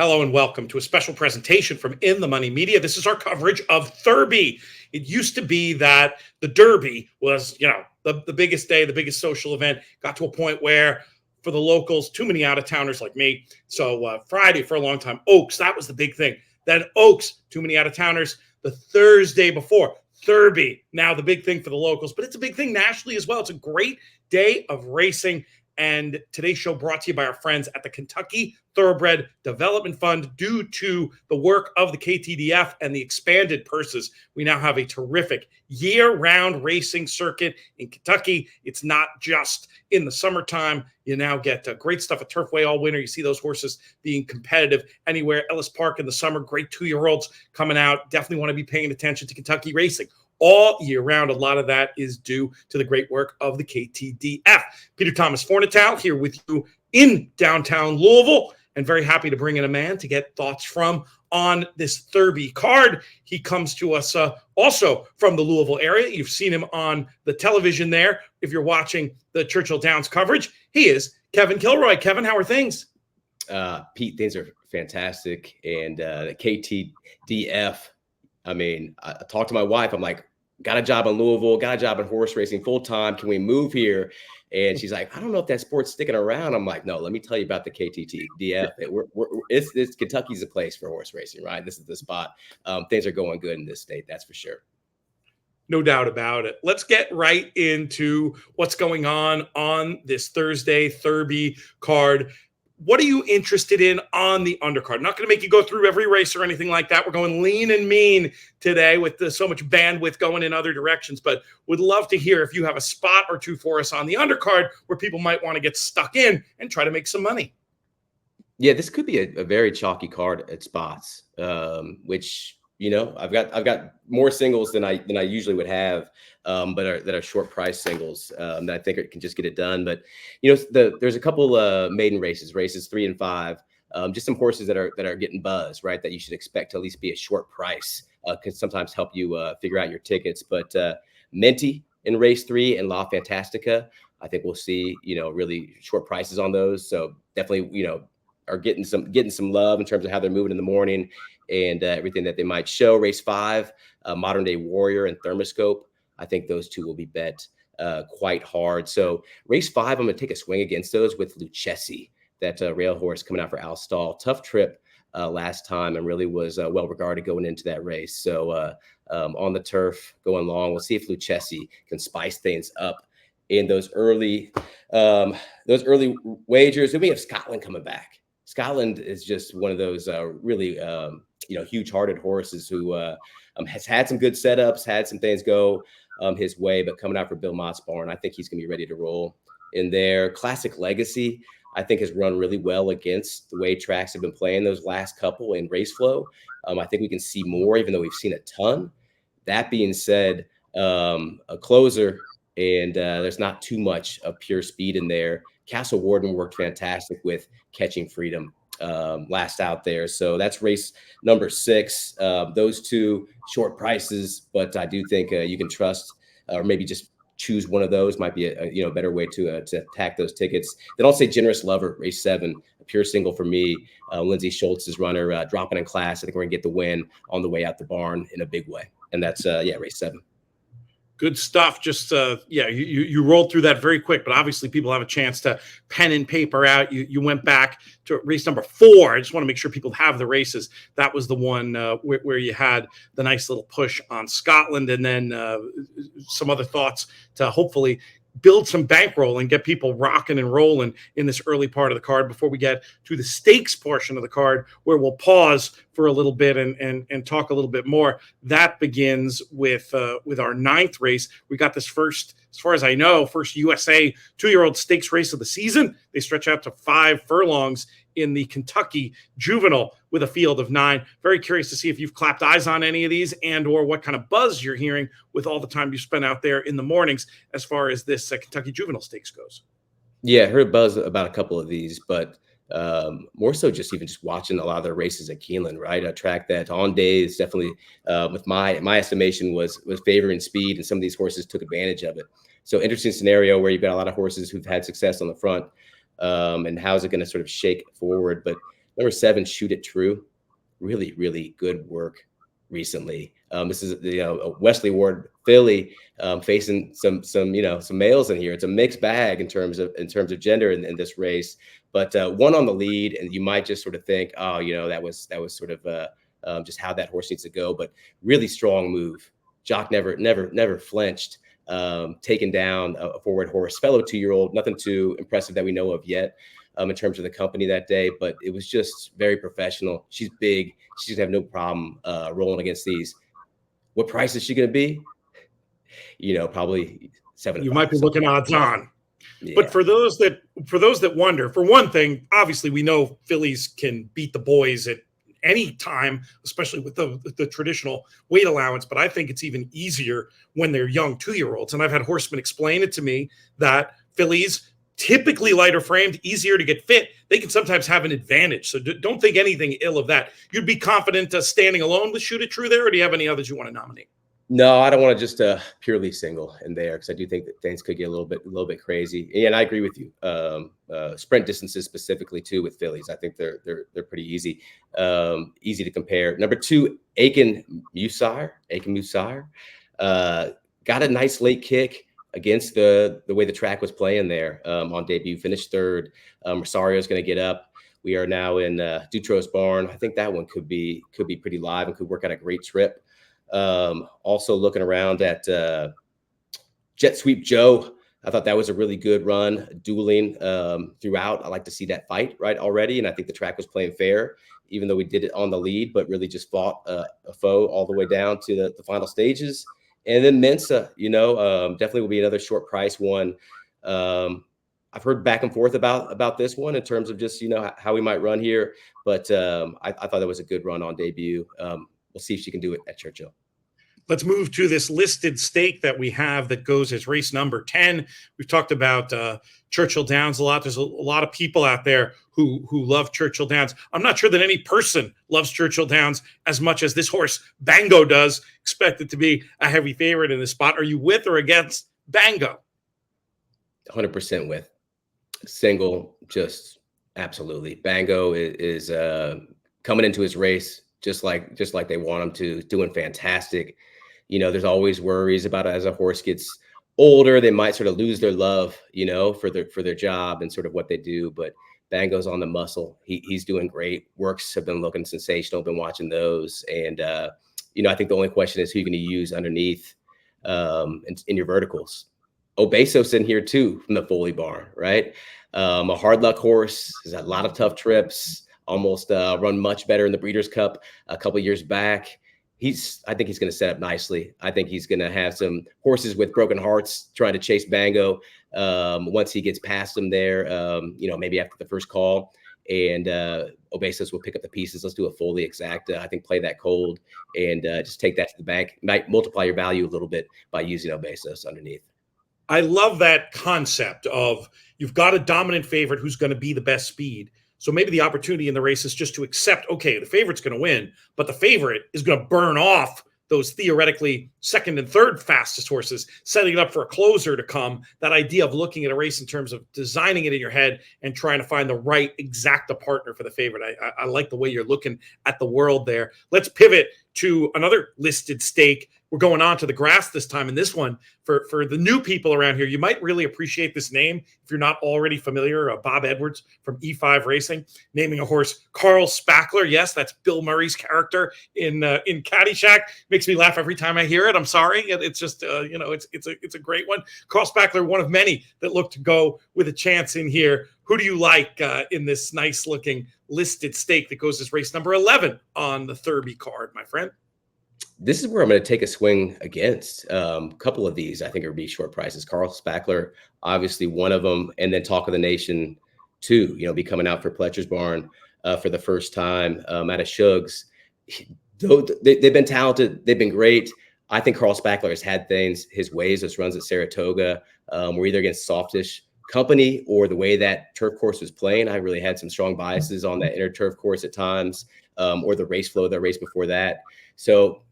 Hello and welcome to a special presentation from In the Money Media. This is our coverage of Thurby. It used to be that the Derby was, the biggest day, the biggest social event. Got to a point where for the locals, too many out-of-towners like me. So Friday for a long time, Oaks, that was the big thing. Then Oaks, too many out-of-towners. The Thursday before, Thurby, now the big thing for the locals. But it's a big thing nationally as well. It's a great day of racing. And today's show brought to you by our friends at the Kentucky Thoroughbred Development Fund. Due to the work of the KTDF and the expanded purses, we now have a terrific year-round racing circuit in Kentucky. It's not just in the summertime. You now get great stuff at Turfway all winter. You see those horses being competitive anywhere. Ellis Park in the summer, great 2-year-olds coming out. Definitely want to be paying attention to Kentucky racing all year round. A lot of that is due to the great work of the KTDF. Peter Thomas Fornatow here with you in downtown Louisville, and very happy to bring in a man to get thoughts from on this Thurby card. He comes to us also from the Louisville area. You've seen him on the television there. If you're watching the Churchill Downs coverage, he is Kevin Kilroy. Kevin, how are things? Pete, things are fantastic. And the KTDF, I talked to my wife. I'm like, got a job in Louisville, got a job in horse racing full time. Can we move here? And she's like, I don't know if that sport's sticking around. I'm like, no, let me tell you about the KTDF. It's Kentucky's a place for horse racing, right? This is the spot. Things are going good in this state, that's for sure. No doubt about it. Let's get right into what's going on this Thursday Thurby card. What are you interested in on the undercard? I'm not going to make you go through every race or anything like that. We're going lean and mean today with so much bandwidth going in other directions, but would love to hear if you have a spot or two for us on the undercard where people might want to get stuck in and try to make some money. Yeah, this could be a very chalky card at spots, which, I've got more singles than I usually would have, that are short price singles that I think can just get it done. But there's a couple maiden races 3 and 5, just some horses that are getting buzz, right? That you should expect to at least be a short price. Can sometimes help you figure out your tickets. But Minty in race 3 and La Fantastica, I think we'll see really short prices on those. So definitely are getting some love in terms of how they're moving in the morning and everything that they might show. Race 5, Modern Day Warrior and Thermoscope. I think those two will be bet quite hard. So race 5, I'm going to take a swing against those with Lucchesi, that rail horse coming out for Al Stall. Tough trip last time and really was well regarded going into that race. So on the turf, going long, we'll see if Lucchesi can spice things up in those early wagers. We have Scotland coming back. Scotland is just one of those really huge-hearted horses who has had some good setups, had some things go his way, but coming out for Bill Mott's barn, I think he's going to be ready to roll in there. Classic Legacy, I think, has run really well against the way tracks have been playing those last couple in race flow. I think we can see more, even though we've seen a ton. That being said, a closer, and there's not too much of pure speed in there. Castle Warden worked fantastic with Catching Freedom last out there. So that's race number 6. Those two short prices, but I do think you can trust or maybe just choose one of those might be a better way to attack those tickets. Then I'll say Generous Lover, race 7, a pure single for me. Lindsay Schultz's runner dropping in class. I think we're gonna get the win on the way out the barn in a big way. And that's race 7. Good stuff. Just, you rolled through that very quick, but obviously people have a chance to pen and paper out. You went back to race number 4. I just want to make sure people have the races. That was the one where you had the nice little push on Scotland, and then some other thoughts to hopefully build some bankroll and get people rocking and rolling in this early part of the card before we get to the stakes portion of the card, where we'll pause for a little bit and talk a little bit more. That begins with our 9th race. We got this first, as far as I know, first USA 2-year-old stakes race of the season. They stretch out to 5 furlongs in the Kentucky Juvenile with a field of 9. Very curious to see if you've clapped eyes on any of these and or what kind of buzz you're hearing with all the time you spend out there in the mornings as far as this Kentucky Juvenile Stakes goes. Yeah, I heard buzz about a couple of these, but more so just watching a lot of the races at Keeneland, right? A track that on days definitely, with my estimation, was favoring speed, and some of these horses took advantage of it. So interesting scenario where you've got a lot of horses who've had success on the front, and how is it going to sort of shake forward? But Number 7, Shoot It True. Really, really good work recently. This is a Wesley Ward filly facing some males in here. It's a mixed bag in terms of gender in this race, but one on the lead, and you might just sort of think, oh, that was sort of just how that horse needs to go. But really strong move. Jock never flinched. Taken down a forward horse, fellow 2-year-old. Nothing too impressive that we know of yet. In terms of the company that day, but it was just very professional. She's big. She's gonna have no problem rolling against these. What price is she gonna be? Probably 7. You might be looking odds on. Yeah. But for those that wonder, for one thing, obviously we know fillies can beat the boys at any time, especially with the traditional weight allowance. But I think it's even easier when they're young 2-year-olds. And I've had horsemen explain it to me that fillies, typically lighter framed, easier to get fit, they can sometimes have an advantage. So don't think anything ill of that. You'd be confident standing alone with Shoot It True there, or do you have any others you want to nominate? No, I don't want to just purely single in there, because I do think that things could get a little bit crazy. And I agree with you. Sprint distances specifically too with fillies, I think they're pretty easy to compare. Number 2, Aiken Musire. Got a nice late kick against the way the track was playing there on debut. Finished 3rd. Rosario's going to get up. We are now in Dutro's barn. I think that one could be pretty live and could work out a great trip. Also looking around at Jet Sweep Joe. I thought that was a really good run, dueling throughout. I like to see that fight right already, and I think the track was playing fair, even though we did it on the lead, but really just fought a foe all the way down to the final stages. And then Mensa, definitely will be another short price one. I've heard back and forth about this one in terms of just, how we might run here. But I thought that was a good run on debut. We'll see if she can do it at Churchill. Let's move to this listed stake that we have that goes as race number 10. We've talked about Churchill Downs a lot. There's a lot of people out there who love Churchill Downs. I'm not sure that any person loves Churchill Downs as much as this horse Bango does. Expected to be a heavy favorite in this spot. Are you with or against Bango? 100% with. Single, just absolutely. Bango is coming into his race just like they want him to, doing fantastic. There's always worries about it as a horse gets older, they might sort of lose their love, for their job and sort of what they do. But Bango's on the muscle. He's doing great. Works have been looking sensational. Been watching those, and I think the only question is who you're going to use underneath in your verticals. Obesos in here too from the Foley barn, right? A hard luck horse. Has had a lot of tough trips. Almost run much better in the Breeders' Cup a couple of years back. I think he's going to set up nicely. I think he's going to have some horses with broken hearts trying to chase Bango once he gets past them there, maybe after the first call. And Obesos will pick up the pieces. Let's do a Foley exacta. I think play that cold and just take that to the bank. Might multiply your value a little bit by using Obesos underneath. I love that concept of you've got a dominant favorite who's going to be the best speed. So maybe the opportunity in the race is just to accept, okay, the favorite's going to win, but the favorite is going to burn off those theoretically second and third fastest horses, setting it up for a closer to come. That idea of looking at a race in terms of designing it in your head and trying to find the right exacta partner for the favorite. I like the way you're looking at the world there. Let's pivot to another listed stake. We're going on to the grass this time. And this one, for the new people around here, you might really appreciate this name if you're not already familiar. Bob Edwards from E5 Racing, naming a horse Carl Spackler. Yes, that's Bill Murray's character in Caddyshack. Makes me laugh every time I hear it. I'm sorry. It's just, it's a great one. Carl Spackler, one of many that look to go with a chance in here. Who do you like in this nice looking listed stake that goes as race number 11 on the Thurby card, my friend? This is where I'm going to take a swing against a couple of these. I think it would be short prices. Carl Spackler, obviously one of them, and then Talk of the Nation too. Be coming out for Pletcher's Barn for the first time out of Shugs. They've been talented. They've been great. I think Carl Spackler has had things his ways. Those runs at Saratoga were either against softish company or the way that turf course was playing. I really had some strong biases on that inner turf course at times, or the race flow, the race before that. So,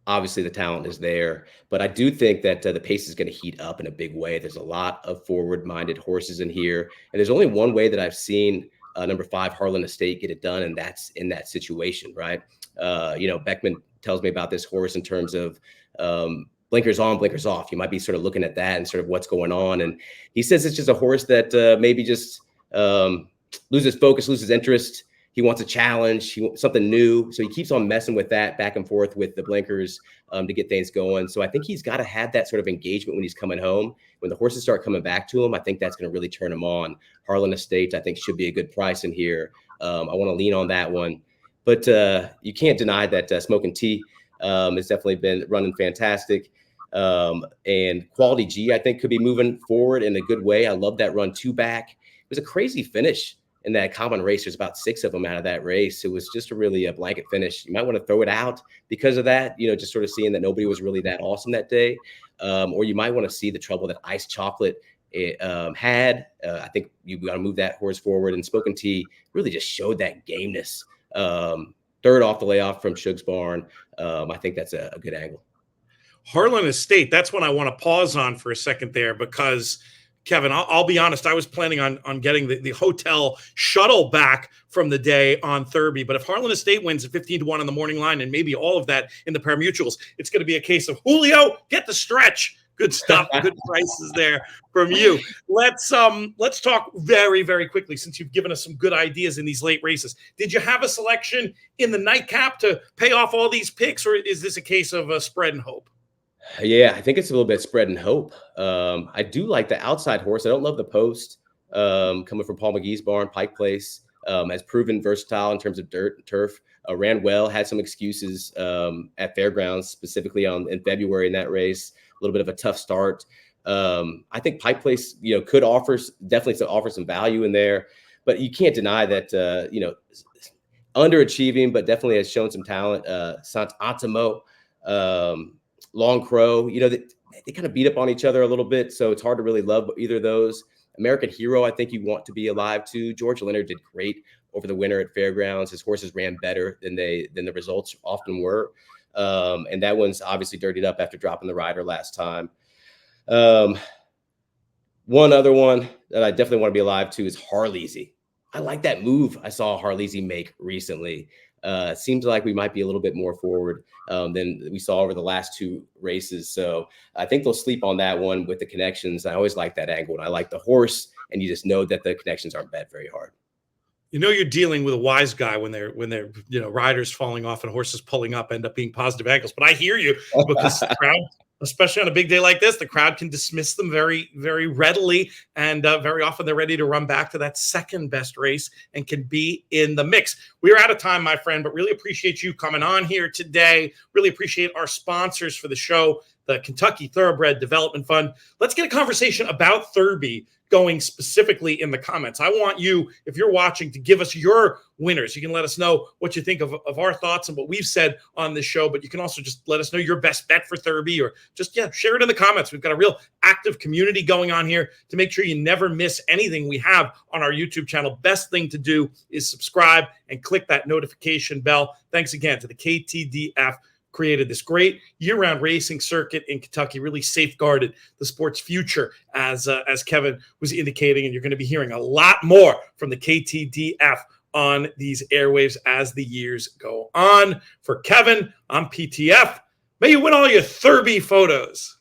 obviously the talent is there, but I do think that the pace is going to heat up in a big way. There's a lot of forward-minded horses in here, and there's only one way that I've seen number 5 Harlan Estate get it done, and that's in that situation, right? Beckman tells me about this horse in terms of blinkers on, blinkers off. You might be sort of looking at that and sort of what's going on. And he says it's just a horse that maybe just loses focus, loses interest. He wants a challenge. He wants something new. So he keeps on messing with that back and forth with the blinkers to get things going. So I think he's got to have that sort of engagement when he's coming home. When the horses start coming back to him, I think that's going to really turn him on. Harlan Estate, I think, should be a good price in here. I want to lean on that one. But you can't deny that Smoking Tea has definitely been running fantastic. And Quality G, I think, could be moving forward in a good way. I love that run 2 back. It was a crazy finish in that common race. There's about 6 of them out of that race. It was just a blanket finish. You might want to throw it out because of that, just sort of seeing that nobody was really that awesome that day. Or you might want to see the trouble that Iced Chocolate had. I think you got to move that horse forward. And Smoking Tea really just showed that gameness. 3rd off the layoff from Shug's Barn. I think that's a good angle. Harlan Estate, that's one I want to pause on for a second there, because Kevin, I'll be honest, I was planning on getting the hotel shuttle back from the day on Thurby. But if Harlan Estate wins at 15-1 on the morning line, and maybe all of that in the pari-mutuels, it's going to be a case of Julio, get the stretch. Good stuff. Good prices there from you. Let's talk very, very quickly, since you've given us some good ideas in these late races. Did you have a selection in the nightcap to pay off all these picks, or is this a case of a spread and hope? Yeah, I think it's a little bit spread and hope. I do like the outside horse. I don't love the post coming from Paul McGee's barn. Pike Place has proven versatile in terms of dirt and turf. Ran well, had some excuses at Fairgrounds, specifically in February in that race. A little bit of a tough start. I think Pike Place, could definitely offer some value in there, but you can't deny that, underachieving, but definitely has shown some talent. Sant Antimo, Long Crow, they kind of beat up on each other a little bit, so it's hard to really love either of those. American Hero, I think you want to be alive to. George Leonard did great over the winter at Fairgrounds. His horses ran better than the results often were. And that one's obviously dirtied up after dropping the rider last time. One other one that I definitely want to be alive to is Harleasy. I like that move I saw Harleasy make recently. It seems like we might be a little bit more forward than we saw over the last 2 races. So I think they'll sleep on that one with the connections. I always like that angle, and I like the horse, and you just know that the connections aren't bet very hard. You're dealing with a wise guy when they're riders falling off and horses pulling up end up being positive angles. But I hear you, because the crowd, especially on a big day like this, the crowd can dismiss them very, very readily. And very often they're ready to run back to that second best race and can be in the mix. We're out of time, my friend, but really appreciate you coming on here today. Really appreciate our sponsors for the show, the Kentucky Thoroughbred Development Fund. Let's get a conversation about Thurby going specifically in the comments. I want you, if you're watching, to give us your winners. You can let us know what you think of our thoughts and what we've said on this show, but you can also just let us know your best bet for Thurby, or just, share it in the comments. We've got a real active community going on here to make sure you never miss anything we have on our YouTube channel. Best thing to do is subscribe and click that notification bell. Thanks again to the KTDF. Created this great year-round racing circuit in Kentucky, really safeguarded the sport's future, as Kevin was indicating, and you're going to be hearing a lot more from the KTDF on these airwaves as the years go on. For Kevin, I'm PTF. May you win all your Thurby photos.